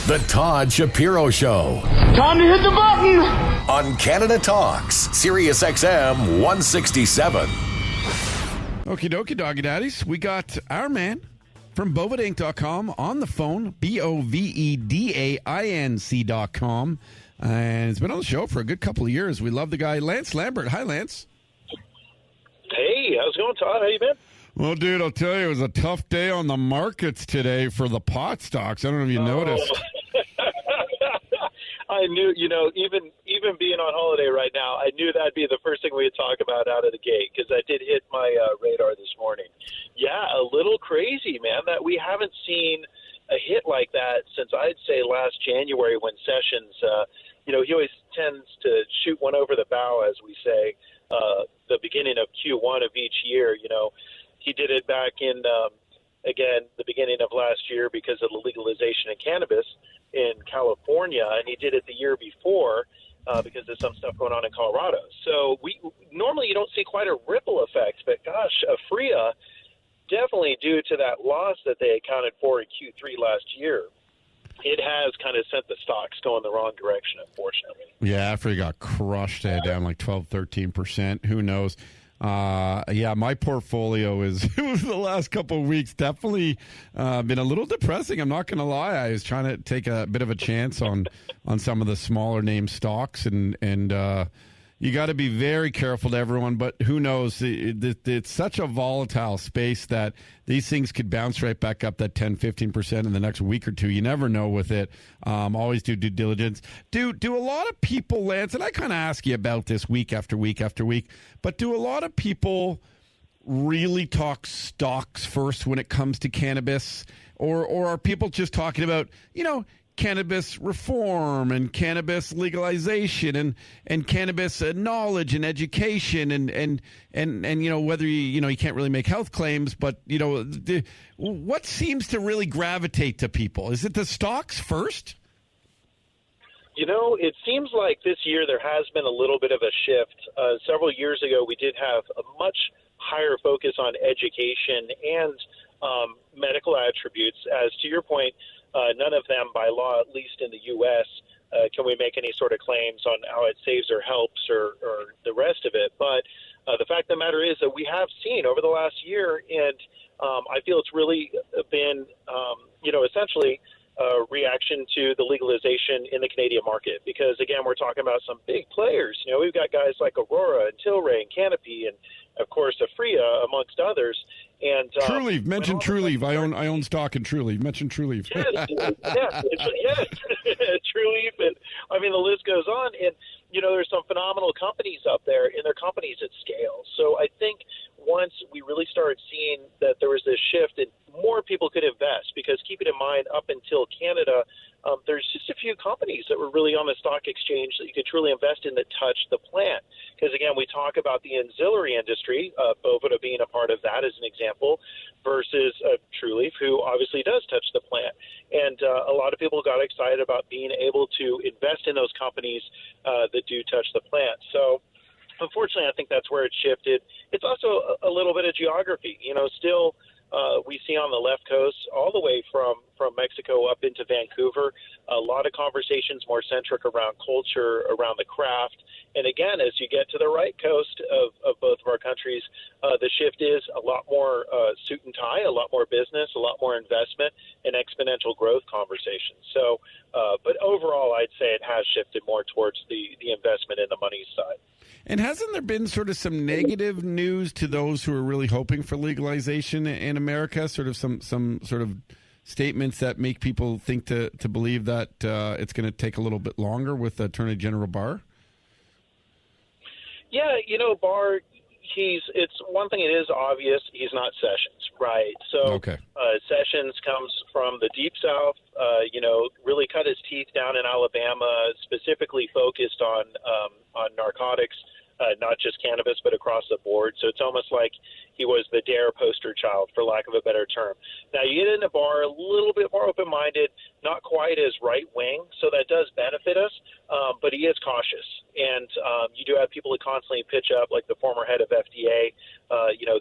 The Todd Shapiro Show. Time to hit the button! On Canada Talks, SiriusXM 167. Okie dokie, doggy daddies. We got our man from bovedainc.com on the phone, BOVEDAINC.com. And he's been on the show for a good couple of years. We love the guy, Lance Lambert. Hi, Lance. Hey, how's it going, Todd? How you been? Well, dude, I'll tell you, it was a tough day on the markets today for the pot stocks. I don't know if you noticed. I knew, even being on holiday right now, I knew that'd be the first thing we'd talk about out of the gate because I did hit my radar this morning. Yeah, a little crazy, man, that we haven't seen a hit like that since I'd say last January when Sessions, he always tends to shoot one over the bow, as we say, the beginning of Q1 of each year. He did it back in, the beginning of last year because of the legalization of cannabis in California, and he did it the year before because there's some stuff going on in Colorado. So normally you don't see quite a ripple effect, but gosh, Afria, definitely due to that loss that they accounted for in Q3 last year, it has kind of sent the stocks going the wrong direction, unfortunately. Yeah, after he got crushed, down like 12, 13%. Who knows? My portfolio is the last couple of weeks definitely been a little depressing. I'm not going to lie. I was trying to take a bit of a chance on some of the smaller name stocks, and you got to be very careful to everyone. But who knows? It's such a volatile space that these things could bounce right back up that 10, 15% in the next week or two. You never know with it. Always do due diligence. Do a lot of people, Lance, and I kind of ask you about this week after week after week, but do a lot of people really talk stocks first when it comes to cannabis? Or are people just talking about, cannabis reform and cannabis legalization and cannabis knowledge and education and whether you can't really make health claims, but what seems to really gravitate to people? Is it the stocks first? It seems like this year there has been a little bit of a shift. Several years ago, we did have a much higher focus on education and medical attributes. As to your point, none of them by law, at least in the U.S., can we make any sort of claims on how it saves or helps or the rest of it. But the fact of the matter is that we have seen over the last year, and I feel it's really been, essentially a reaction to the legalization in the Canadian market. Because, again, we're talking about some big players. We've got guys like Aurora and Tilray and Canopy and, of course, Afria, amongst others. And Trulieve, mention Trulieve. I own stock in Trulieve. Mention Trulieve. Yes, Trulieve, and the list goes on. And there's some phenomenal companies up there, and they're companies at scale. So I think once we really started seeing that there was this shift and more people could invest, because keeping in mind, up until Canada, there's just a few companies that were really on the stock exchange that you could truly invest in that touched the plant. Because, again, we talk about the ancillary industry, Boveda being a part of that as an example, versus Trulieve, who obviously does touch the plant. And a lot of people got excited about being able to invest in those companies that do touch the plant. So, unfortunately, I think that's where it shifted. It's also a little bit of geography. Still we see on the left coast all the way from Mexico up into Vancouver, a lot of conversations more centric around culture, around the craft. And again, as you get to the right coast of both of our countries, the shift is a lot more suit and tie, a lot more business, a lot more investment, and exponential growth conversations. So, but overall, I'd say it has shifted more towards the investment and the money side. And hasn't there been sort of some negative news to those who are really hoping for legalization in America? Sort of some sort of statements that make people think to believe that it's going to take a little bit longer with Attorney General Barr? Yeah, Barr, it's one thing, it is obvious he's not Sessions, right? So okay. Sessions comes from the Deep South, really cut his teeth down in Alabama, specifically focused on narcotics, not just cannabis, but across the board. So it's almost like he was the DARE poster child, for lack of a better term. Now, you get into Barr, a little bit more open-minded, not quite as right-wing, so that does benefit us, but he is cautious. And you do have people who constantly pitch up, like the former head of FDA.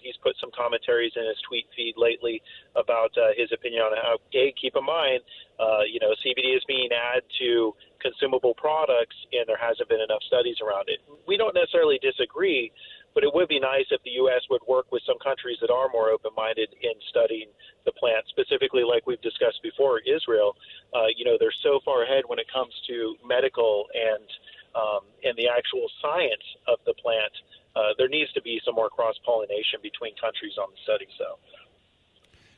He's put some commentaries in his tweet feed lately about his opinion on how, keep in mind, CBD is being added to consumable products, and there hasn't been enough studies around it. We don't necessarily disagree, but it would be nice if the U.S. would work with some countries that are more open-minded in studying the plant, specifically like we've discussed before, Israel. They're so far ahead when it comes to medical and the actual science of the plant. There needs to be some more cross-pollination between countries on the studies, though.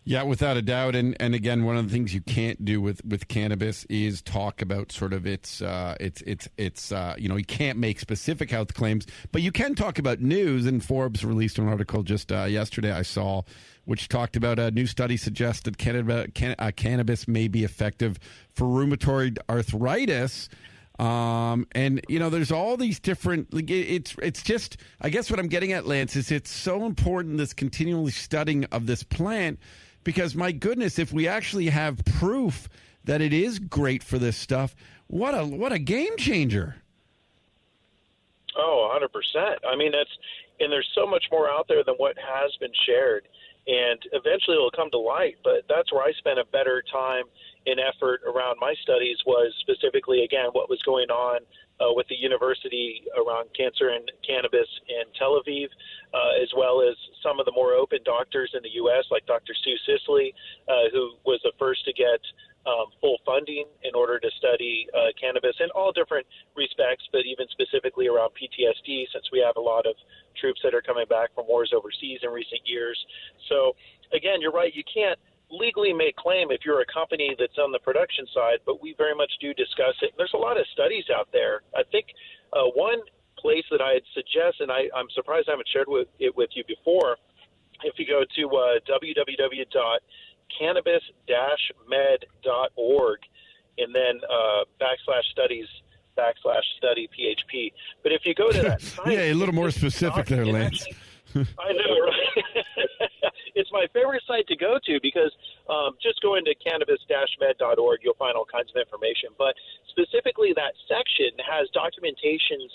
Yeah, without a doubt. And again, one of the things you can't do with cannabis is talk about sort of its you can't make specific health claims, but you can talk about news. And Forbes released an article just yesterday I saw, which talked about a new study suggests that cannabis may be effective for rheumatoid arthritis. There's all these different, it's just, I guess what I'm getting at, Lance, is it's so important, this continually studying of this plant, because my goodness, if we actually have proof that it is great for this stuff, what a game changer. Oh, 100%. I mean, and there's so much more out there than what has been shared, and eventually it'll come to light, but that's where I spent a better time in effort around my studies, was specifically, again, what was going on with the university around cancer and cannabis in Tel Aviv, as well as some of the more open doctors in the U.S., like Dr. Sue Sisley, who was the first to get full funding in order to study cannabis in all different respects, but even specifically around PTSD, since we have a lot of troops that are coming back from wars overseas in recent years. So, again, you're right, you can't legally make claim if you're a company that's on the production side, but we very much do discuss it. There's a lot of studies out there. I think one place that I'd suggest, and I'm surprised I haven't shared it with you before, if you go to www.cannabis-med.org and then /studies/study PHP. But if you go to that site, yeah, a little more specific there, Lance. I know, right? It's my favorite site to go to because just going to cannabis-med.org, you'll find all kinds of information. But specifically, that section has documentations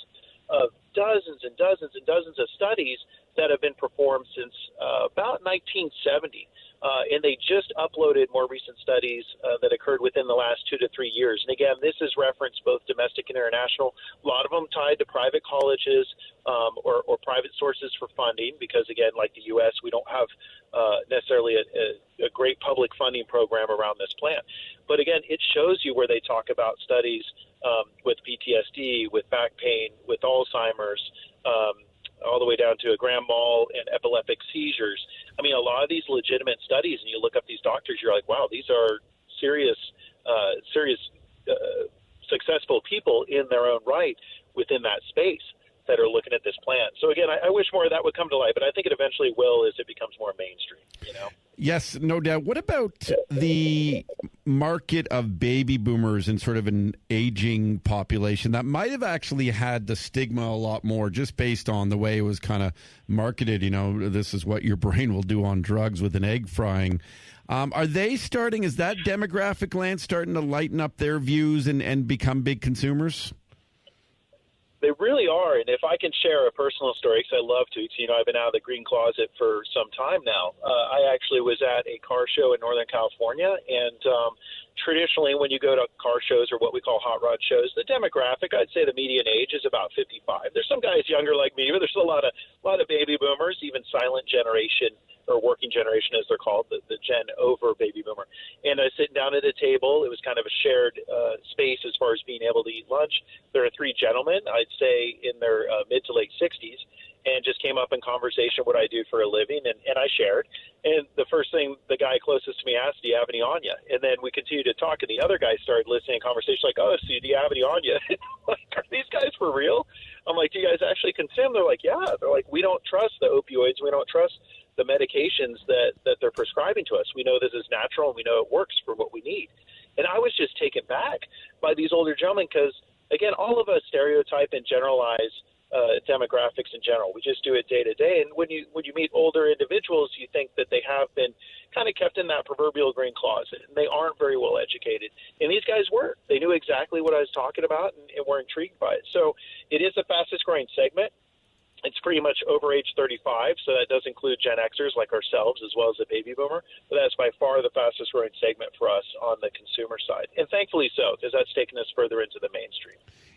of dozens and dozens and dozens of studies that have been performed since about 1970. And they just uploaded more recent studies that occurred within the last 2 to 3 years. And again, this is referenced both domestic and international. A lot of them tied to private colleges or private sources for funding, because again, like the U.S., we don't have necessarily a great public funding program around this plant. But again, it shows you where they talk about studies with PTSD, with back pain, with Alzheimer's, all the way down to a grand mal and epileptic seizures. I mean, a lot of these legitimate studies, and you look up these doctors, you're like, wow, these are serious, successful people in their own right within that space that are looking at this plant. So again, I wish more of that would come to light, but I think it eventually will as it becomes more mainstream, Yes, no doubt. What about the market of baby boomers and sort of an aging population that might have actually had the stigma a lot more just based on the way it was kind of marketed? This is what your brain will do on drugs with an egg frying. Are they starting, is that demographic, Lance, starting to lighten up their views and become big consumers? They really are, and if I can share a personal story, because I love to, because, I've been out of the green closet for some time now. I actually was at a car show in Northern California, and traditionally when you go to car shows or what we call hot rod shows, the demographic, I'd say the median age is about 55. There's some guys younger like me, but there's a lot of baby boomers, even silent generation or working generation as they're called, the gen over baby boomer. And I was sitting down at a table. It was kind of a shared space as far as being able to eat lunch. There are 3 gentlemen, I'd say in their mid to late 60s, and just came up in conversation what I do for a living, and I shared. And the first thing the guy closest to me asked, do you have any on you? And then we continued to talk, and the other guy started listening to conversation like, oh, so do you have any on you? Like, are these guys for real? I'm like, do you guys actually consume? They're like, yeah. They're like, we don't trust the opioids. We don't trust the medications that they're prescribing to us. We know this is natural, and we know it works for what we need. And I was just taken back by these older gentlemen because, again, all of us stereotype and generalize demographics in general. We just do it day to day. And when you meet older individuals, you think that they have been kind of kept in that proverbial green closet, and they aren't very well educated. And these guys were. They knew exactly what I was talking about and were intrigued by it. So it is the fastest growing segment. It's pretty much over age 35, so that does include Gen Xers like ourselves as well as the baby boomer. But that's by far the fastest growing segment for us on the consumer side. And thankfully so, because that's taken us further into the mainstream.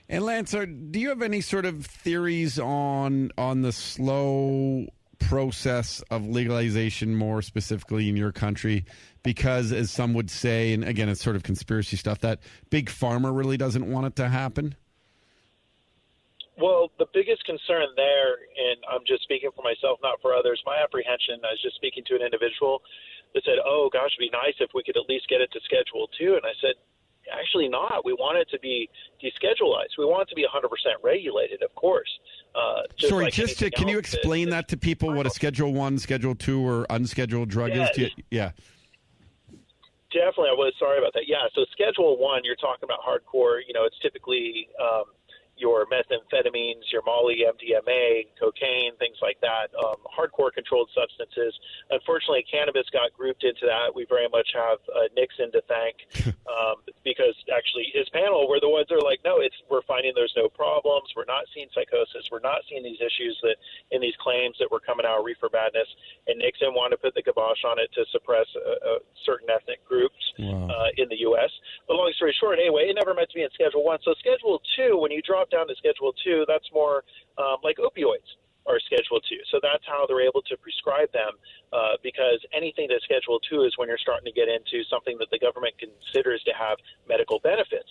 And Lance, do you have any sort of theories on the slow process of legalization, more specifically in your country? Because, as some would say, and again, it's sort of conspiracy stuff, that Big Pharma really doesn't want it to happen? Well, the biggest concern there, and I'm just speaking for myself, not for others, my apprehension, I was just speaking to an individual that said, oh, gosh, it'd be nice if we could at least get it to Schedule 2. And I said, actually not. We want it to be deschedulized. We want it to be 100% regulated, of course. Sorry, can you explain that to people, what a Schedule 1, Schedule 2, or unscheduled drug is? Yeah. Definitely. I was sorry about that. Yeah, so Schedule 1, you're talking about hardcore. It's typically your methamphetamines, your Molly, MDMA, cocaine, things like that, hardcore controlled substances. Unfortunately, cannabis got grouped into that. We very much have Nixon to thank because actually his panel were the ones that are like, no, we're finding there's no problems. We're not seeing psychosis. We're not seeing these issues that in these claims that were coming out of reefer madness. And Nixon wanted to put the kibosh on it to suppress certain ethnic groups in the U.S. But long story short, anyway, it never meant to be in Schedule 1. So Schedule 2, when you drop down to Schedule 2, that's more like opioids are Schedule 2. So that's how they're able to prescribe them because anything that's Schedule 2 is when you're starting to get into something that the government considers to have medical benefits.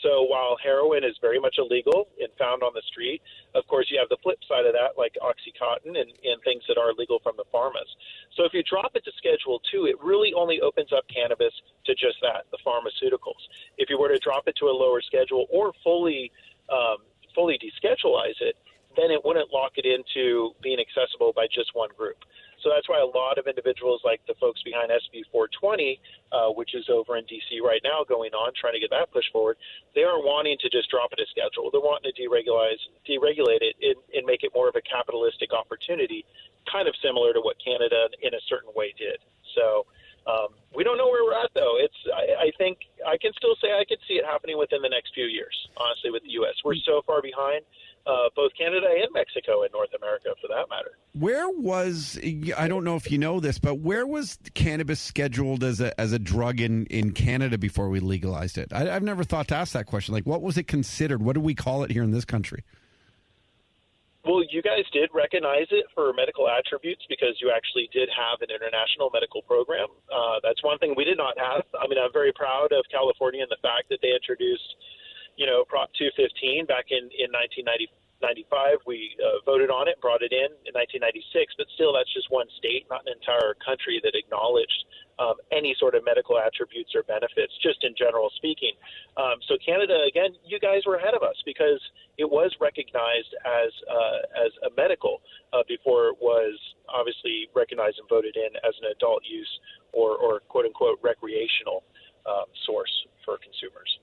So while heroin is very much illegal and found on the street, of course you have the flip side of that, like Oxycontin and things that are legal from the pharmas. So if you drop it to Schedule 2, it really only opens up cannabis to just that, the pharmaceuticals. If you were to drop it to a lower schedule or fully descheduleize it, then it wouldn't lock it into being accessible by just one group. So that's why a lot of individuals like the folks behind SB 420, which is over in D.C. right now going on, trying to get that pushed forward, they aren't wanting to just drop it a schedule. They're wanting to deregulate it and make it more of a capitalistic opportunity, kind of similar to what Canada in a certain way did. So we don't know where we're at, though. I think I can still say I could see it happening within the next few years, honestly, with the U.S. We're so far behind both Canada and Mexico and North America, for that matter. I don't know if you know this, but where was cannabis scheduled as a drug in Canada before we legalized it? I've never thought to ask that question. Like, what was it considered? What do we call it here in this country? Well, you guys did recognize it for medical attributes because you actually did have an international medical program. That's one thing we did not have. I mean, I'm very proud of California and the fact that they introduced, Prop 215 back in 1995. We voted on it, brought it in 1996, but still that's just one state, not an entire country that acknowledged any sort of medical attributes or benefits, just in general speaking. So Canada, again, you guys were ahead of us because it was recognized as a medical before it was obviously recognized and voted in as an adult use or quote-unquote recreational source for consumers.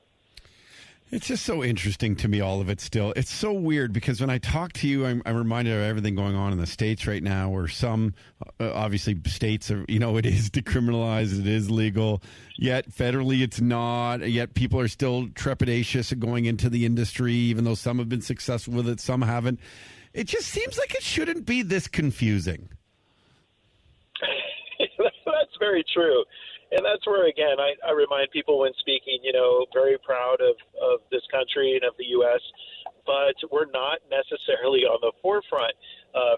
It's just so interesting to me, all of it still. It's so weird because when I talk to you, I'm reminded of everything going on in the States right now where some, obviously, states are, it is decriminalized, it is legal, yet federally it's not, yet people are still trepidatious of going into the industry, even though some have been successful with it, some haven't. It just seems like it shouldn't be this confusing. That's very true. And that's where, again, I remind people when speaking, very proud of this country and of the U.S., but we're not necessarily on the forefront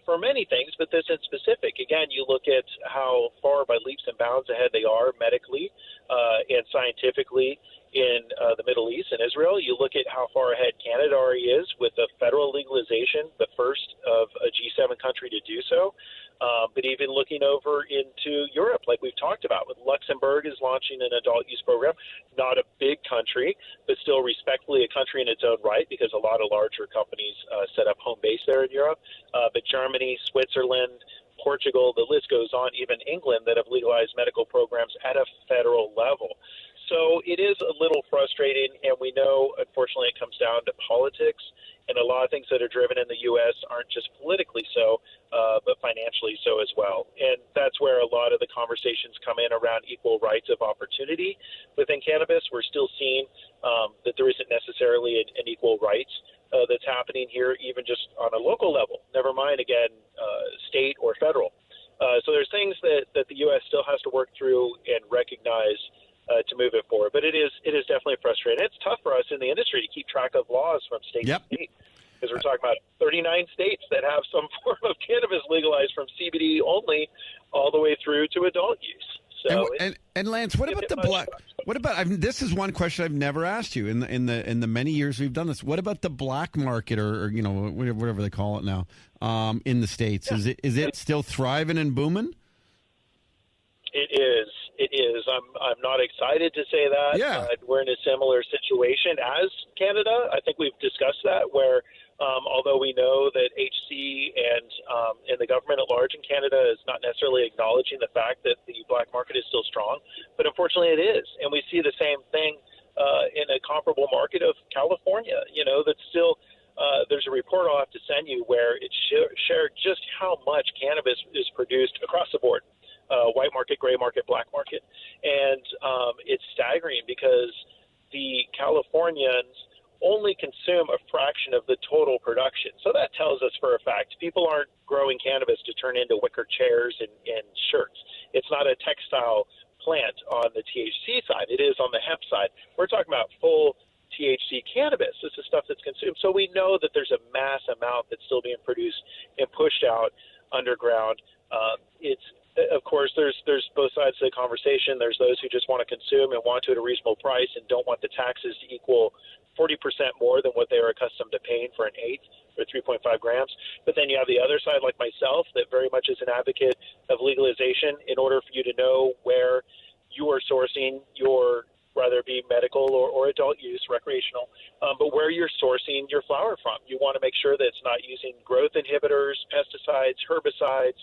for many things, but this in specific. Again, you look at how far by leaps and bounds ahead they are medically and scientifically in the Middle East and Israel. You look at how far ahead Canada already is with the federal legalization, the first of a G7 country to do so. But even looking over into Europe, like we've talked about, with Luxembourg is launching an adult use program, not a big country, but still respectfully a country in its own right because a lot of larger companies set up home base there in Europe. But Germany, Switzerland, Portugal, the list goes on, even England, that have legalized medical programs at a federal level. So it is a little frustrating, and we know, unfortunately, it comes down to politics, and a lot of things that are driven in the U.S. aren't just politically so, but financially so as well. And that's where a lot of the conversations come in around equal rights of opportunity. Within cannabis, we're still seeing that there isn't necessarily an equal rights that's happening here, even just on a local level, never mind, again, state or federal. So there's things that the U.S. still has to work through and recognize to move it forward. But it is definitely frustrating. It's tough for us in the industry to keep track of laws from state to state, because we're talking about 39 states that have some form of cannabis legalized, from CBD only all the way through to adult use. So and Lance, what about the black? What about? This is one question I've never asked you in the many years we've done this. What about the black market, or whatever they call it now, in the States? Yeah. Is it still thriving and booming? It is. It is. I'm not excited to say that. Yeah. We're in a similar situation as Canada. I think we've discussed that, where although we know that HC and the government at large in Canada is not necessarily acknowledging the fact that the black market is still strong, but unfortunately it is. And we see the same thing in a comparable market of California, that's still there's a report I'll have to send you where it shared just how much cannabis is produced across the board. White market, gray market, black market. And it's staggering, because the Californians only consume a fraction of the total production. So that tells us for a fact people aren't growing cannabis to turn into wicker chairs and shirts. It's not a textile plant on the THC side. It is on the hemp side. We're talking about full THC cannabis. This is stuff that's consumed. So we know that there's a mass amount that's still being produced and pushed out underground. Of course, there's both sides of the conversation. There's those who just want to consume and want to at a reasonable price and don't want the taxes to equal 40% more than what they are accustomed to paying for an eighth or 3.5 grams. But then you have the other side, like myself, that very much is an advocate of legalization in order for you to know where you are sourcing your, whether it be medical or adult use, recreational, but where you're sourcing your flower from. You want to make sure that it's not using growth inhibitors, pesticides, herbicides,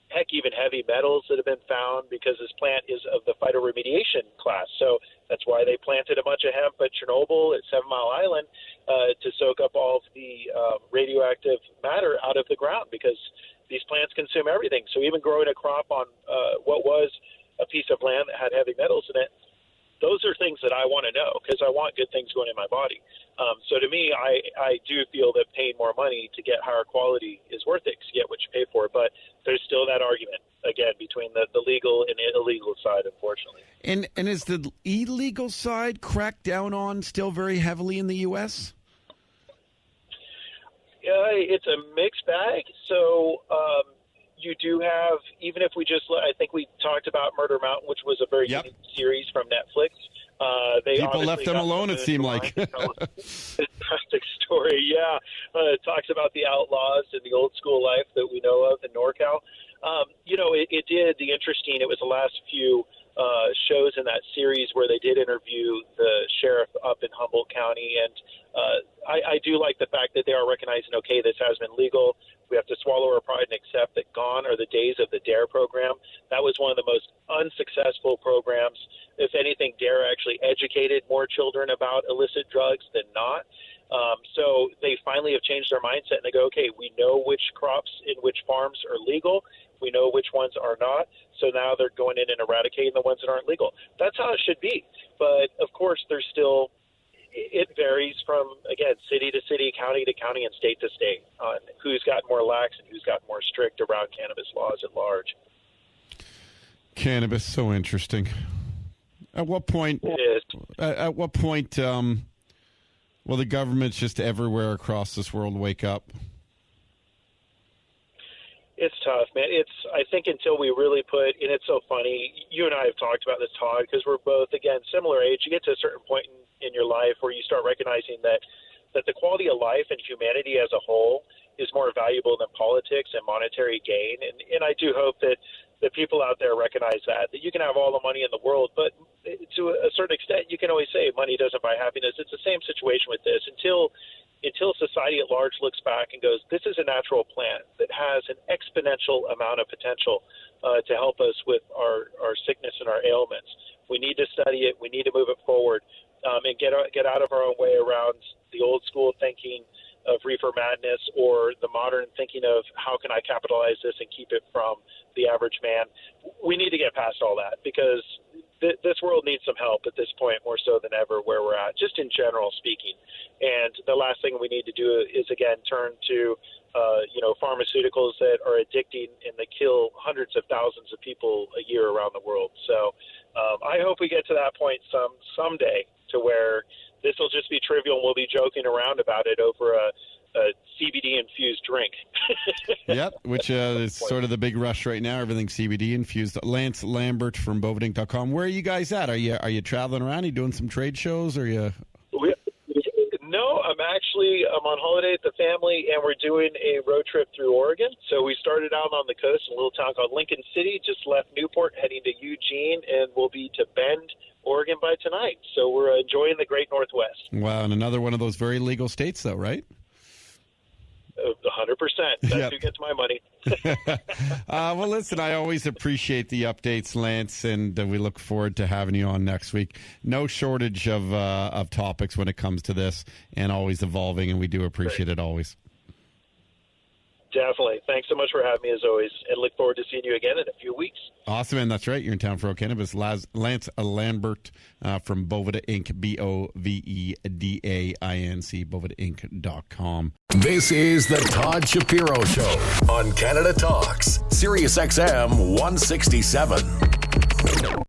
heck, even heavy metals that have been found, because this plant is of the phytoremediation class. So that's why they planted a bunch of hemp at Chernobyl, at 7 Mile Island, to soak up all of the radioactive matter out of the ground, because these plants consume everything. So even growing a crop on what was a piece of land that had heavy metals in it, those are things that I want to know, because I want good things going in my body. So to me, I do feel that paying more money to get higher quality is worth it, to get what you pay for. But there's still that argument, again, between the legal and illegal side, unfortunately. And is the illegal side cracked down on still very heavily in the U.S.? It's a mixed bag. So you do have, even if we just, I think we talked about Murder Mountain, which was a very unique series from Netflix. People left them alone, it seemed like. Fantastic story, yeah. It talks about the outlaws and the old school life that we know of in NorCal. It did the interesting, it was the last few shows in that series where they did interview the sheriff up in Humboldt County, and I do like the fact that they are recognizing, okay, this has been legal. We have to swallow our pride and accept that gone are the days of the DARE program. That was one of the most unsuccessful programs. If anything, DARE actually educated more children about illicit drugs than not. So they finally have changed their mindset, and they go, okay, we know which crops in which farms are legal. We know which ones are not. So now they're going in and eradicating the ones that aren't legal. That's how it should be. But, of course, there's still – it varies from, again, city to city, county to county, and state to state on who's got more lax and who's got more strict around cannabis laws at large. Cannabis, so interesting. At what point? It is. At what point will the governments just everywhere across this world wake up? It's tough, man. I think until we really put, and it's so funny, you and I have talked about this, Todd, because we're both, again, similar age. You get to a certain point in your life where you start recognizing that the quality of life and humanity as a whole is more valuable than politics and monetary gain. And I do hope that the people out there recognize that you can have all the money in the world, but to a certain extent, you can always say money doesn't buy happiness. It's the same situation with this until society at large looks back and goes, this is a natural plant that has an exponential amount of potential to help us with our sickness and our ailments. We need to study it. We need to move it forward, and get out of our own way around the old school thinking of reefer madness or the modern thinking of how can I capitalize this and keep it from the average man. We need to get past all that because this world needs some help at this point, more so than ever, where we're at, just in general speaking. And the last thing we need to do is, again, turn to pharmaceuticals that are addicting and they kill hundreds of thousands of people a year around the world. So I hope we get to that point someday to where this will just be trivial and we'll be joking around about it over a CBD infused drink. Yep, which is sort of the big rush right now. Everything CBD infused. Lance Lambert from Boveda.com. Where are you guys at? Are you traveling around? Are you doing some trade shows? Or are you? No, I'm on holiday with the family, and we're doing a road trip through Oregon. So we started out on the coast in a little town called Lincoln City, just left Newport, heading to Eugene, and we'll be to Bend, Oregon by tonight. So we're enjoying the great Northwest. Wow, and another one of those very legal states, though, right? 100%. That's who gets my money. Well, listen, I always appreciate the updates, Lance, and we look forward to having you on next week. No shortage of topics when it comes to this, and always evolving, and we do appreciate it always. Definitely. Thanks so much for having me, as always, and look forward to seeing you again in a few weeks. Awesome, and that's right. You're in town for Cannabis. Lance Lambert from Boveda Inc., BOVEDAINC, bovedainc.com. This is the Todd Shapiro Show on Canada Talks, SiriusXM 167.